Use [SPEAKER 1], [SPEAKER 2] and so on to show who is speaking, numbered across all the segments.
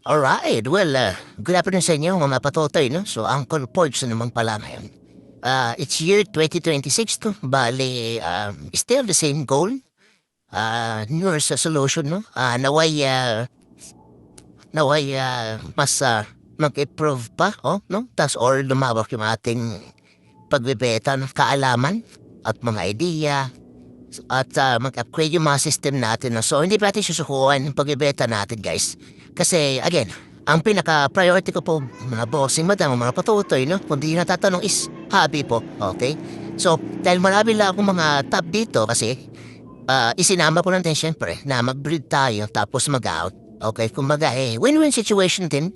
[SPEAKER 1] Alright, well, good afternoon sa inyo mga patotoy, no? So, Uncle Porch na naman pala ngayon. It's year 2026, no? Bale, still the same goal. New Year's resolution, no? Naway, mas mag-improve pa, oh, no? Tas or lumawak yung ating pagbebeta ng kaalaman at mga idea at mag-upgrade yung mga system natin. No? So, hindi pa natin susukuhan yung pagbebeta natin, guys. Kasi, again, ang pinaka-priority ko po, mga bossing madam, mga patutoy, no? Kung di natatanong is hobby po, okay? So, dahil marami lang akong mga tab dito kasi isinama ko lang din syempre na mag-breed tayo tapos mag-out. Okay, kumbaga win-win situation din.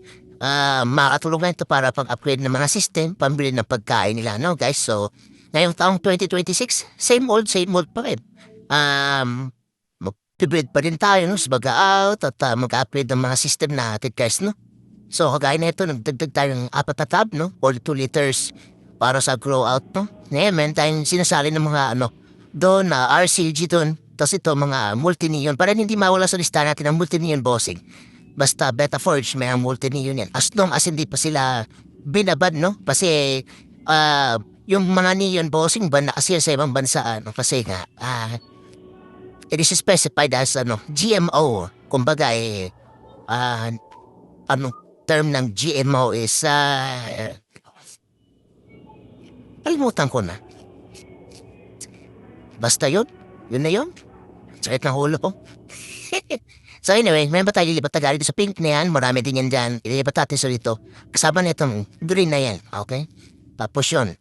[SPEAKER 1] Makatulungan ito para pag-upgrade ng mga system, pambili ng pagkain nila, no guys? So, ngayong taong 2026, same old pa rin. Mag-breed pa rin tayo, no? So, mag-out at mag-upgrade ng mga system natin, guys, no? So, kagaya na ito, nagdagdag tayo ng 4 na tab, no? 42 liters para sa grow out, no? Ngayon, meron tayong sinasali ng mga, doon, RCG doon. Tapos ito, mga multi-neon. Para hindi mawala sa lista natin ang multi-neon bossing. Basta Beta Forge, may ang multi-neon yan. As long as hindi pa sila binabad, no? Kasi, yung mga neon bossing ba na kasi sa ibang bansa, kasi nga, it is specified as, GMO. Kumbaga, term ng GMO is, kalimutan ko na. Basta yun na yun. Sakit ng ulo ko. So anyway, may ba tayo lilipat na galing sa pink na yan? Marami din yan dyan. Ililipat natin sa dito. Kasama na itong green na yan. Okay? Tapos yun.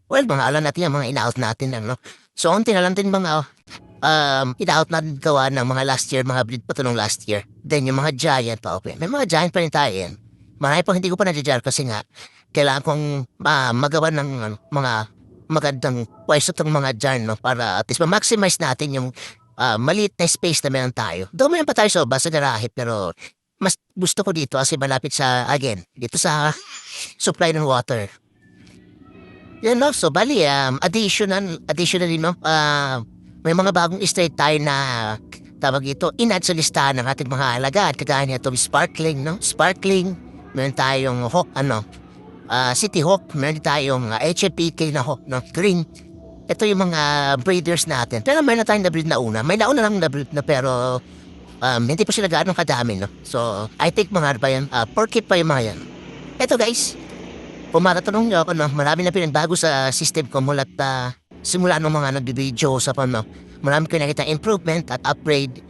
[SPEAKER 1] Well, mga alam natin yan, mga in-out natin. So, unti na lang din mga in-out natin gawa ng mga last year, mga breed pa ito nung last year. Then yung mga giant pa, okay. May mga giant pa rin tayo yan. Marami pang hindi ko pa na-jar kasi nga, kailangan kong magawa ng mga magandang pwesto itong mga dyan, no? Para at least ma-maximize natin yung maliit na space na meron tayo. Doon meron pa tayo sa basa garahe, pero mas gusto ko dito kasi malapit sa, again, dito sa supply ng water. Yan, no? So, bali, additionally, no? May mga bagong straight tayo na tawag ito, in-add sa listahan ng ating mga alagaan. Kagaya niya itong sparkling, no? Sparkling, meron tayong City Hawk, meron tayong HFPK na Hawk, no? Green. Ito yung mga breeders natin. Pero meron na tayong na-breed na una. May nauna lang na-breed na pero hindi pa sila gaano kadami, no? So, I think mga ba yan? Porkip pa yung mga yan. Ito guys, kung matatanong nyo ako, no? Marami na pinagbago sa system ko mula't simula nung mga nag-video sa no? Marami ko nakita improvement at upgrade.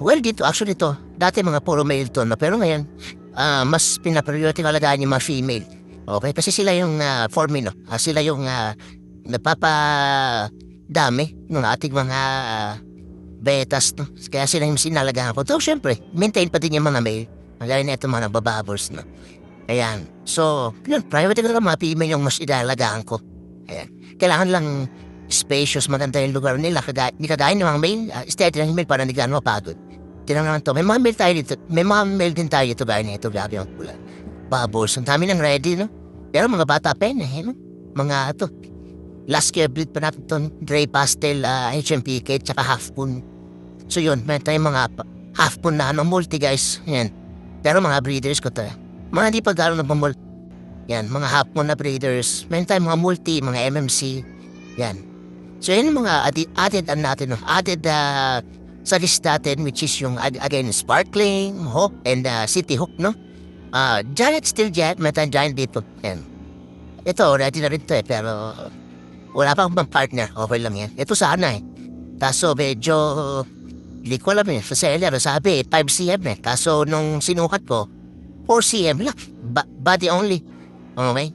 [SPEAKER 1] Well, actually ito, dati mga puro male to, no? Pero ngayon, mas pinapriority kalagaan yung mga female. Okay, kasi sila yung forming, no? Sila yung nagpapadami ng ating mga betas, no? Kaya sila yung sinalagaan ko. So, syempre, maintain pa din yung mga male. Magaya na ito mga bababors, no? Ayan. So, yun, priority ko lang mga female yung mas inalagaan ko. Ayan. Kailangan lang spacious, maganda yung lugar nila. Hindi kagaya ng mga male, steady lang yung male para hindi gano'n mapagod. Tingnan naman to. May mga male tayo dito. May mga male din tayo dito. Gaya na ito. Grabe yung pula. Babos. Ang dami ng ready, no? Pero mga bata pa yun, no? Mga ito. Last year breed pa natin itong gray pastel, HMPK, tsaka half moon. So yun, may tayong mga half moon na multi guys. Yan. Pero mga breeders ko to. Mga hindi pa gano'n na multi. Yan, mga half moon na breeders. May tayong mga multi, mga MMC. Yan. So yun yung mga added natin, no? Added sa list natin, which is yung, again, Sparkling, Hawk, and City Hawk, no? Giant, still giant, may tayong giant dito. Yan. Ito, ready na rin to pero wala pa akong partner, okay lang yan. Ito sana Kaso medyo, hindi ko alam sa seller, sabi 5cm Kaso nung sinukat ko, 4cm lang, body only. Okay?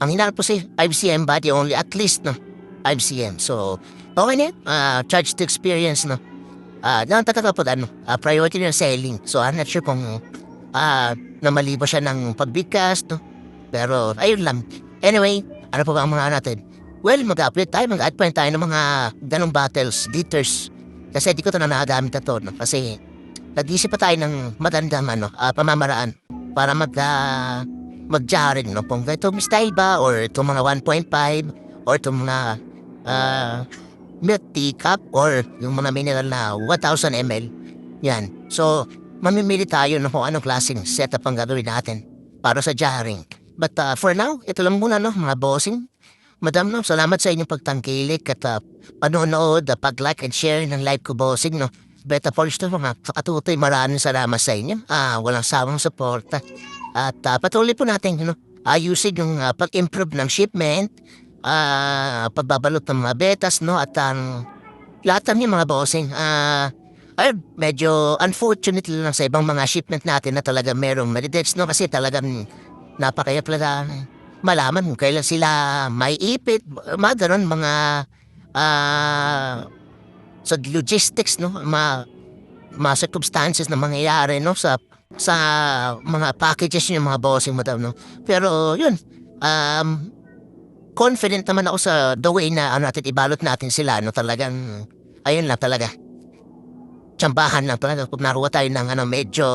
[SPEAKER 1] Ang hinarap ko si 5cm body only, at least, no? 5cm. So, okay na yan. Charge to experience, no? Nakataka po, priority na selling. So, I'm not sure kung namali ba siya ng pagbigkas, no? Pero, ayun lang. Anyway, ano pa ba ang mga natin? Well, mag-upgrade tayo, mag-add pa tayo ng mga ganong bottles, liters. Kasi di ko ito na nakagamit na to, no? Kasi, nag-isip pa tayo ng magandang, pamamaraan para mag-jarring, no? Kung itong style ba, or itong mga 1.5, or itong mga, milk teacup, or yung mga mineral na 1,000 ml. Yan. So, mamimili tayo ng kung anong klaseng setup ang gagawin natin para sa jarring. But for now, ito lang muna no, mga bossing. Madam no, salamat sa inyong pagtangkilik at panonood, pag-like and share ng live ko bossing no. Beta Polish to mga katutoy, maraming salamat sa inyo. Walang sawang suporta. At patuloy po natin no, ayusin yung pag-improve ng shipment, pagbabalot ng mga betas no, at lahat ng mga bossing. Ay, medyo unfortunate lang sa ibang mga shipment natin na talaga merong malidets, no? Kasi talagang napakaya pala malaman kung kailan sila may ipit, mga ganon, mga sa logistics, no? Mga circumstances na mangyayari, no? Sa mga packages yung mga bossing, madam, no? Pero, yun, confident naman ako sa the way na natin ibalot natin sila, no? Talagang, ayun lang talaga. Tsambahan lang talaga kung naruwa tayo ng medyo,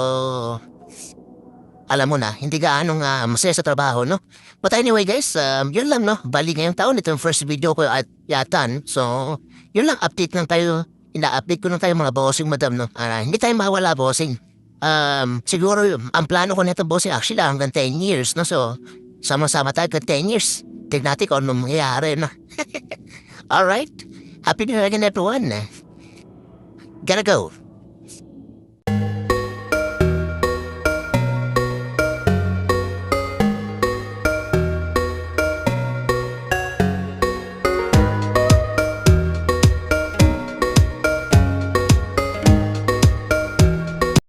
[SPEAKER 1] alam mo na, hindi gaanong masaya sa trabaho, no? But anyway guys, yun lang no, bali ngayong taon, ito yung first video ko at yatan. So, yun lang, update lang tayo, ina-update ko lang tayo mga bossing madam, no? Hindi tayo mawala bossing. Siguro ang plano ko nito bossing actually hanggang 10 years, no? So, sama-sama tayo hanggang 10 years. Tignan natin kung anong mangyayari, no? Alright, happy New Year again everyone. Gotta go.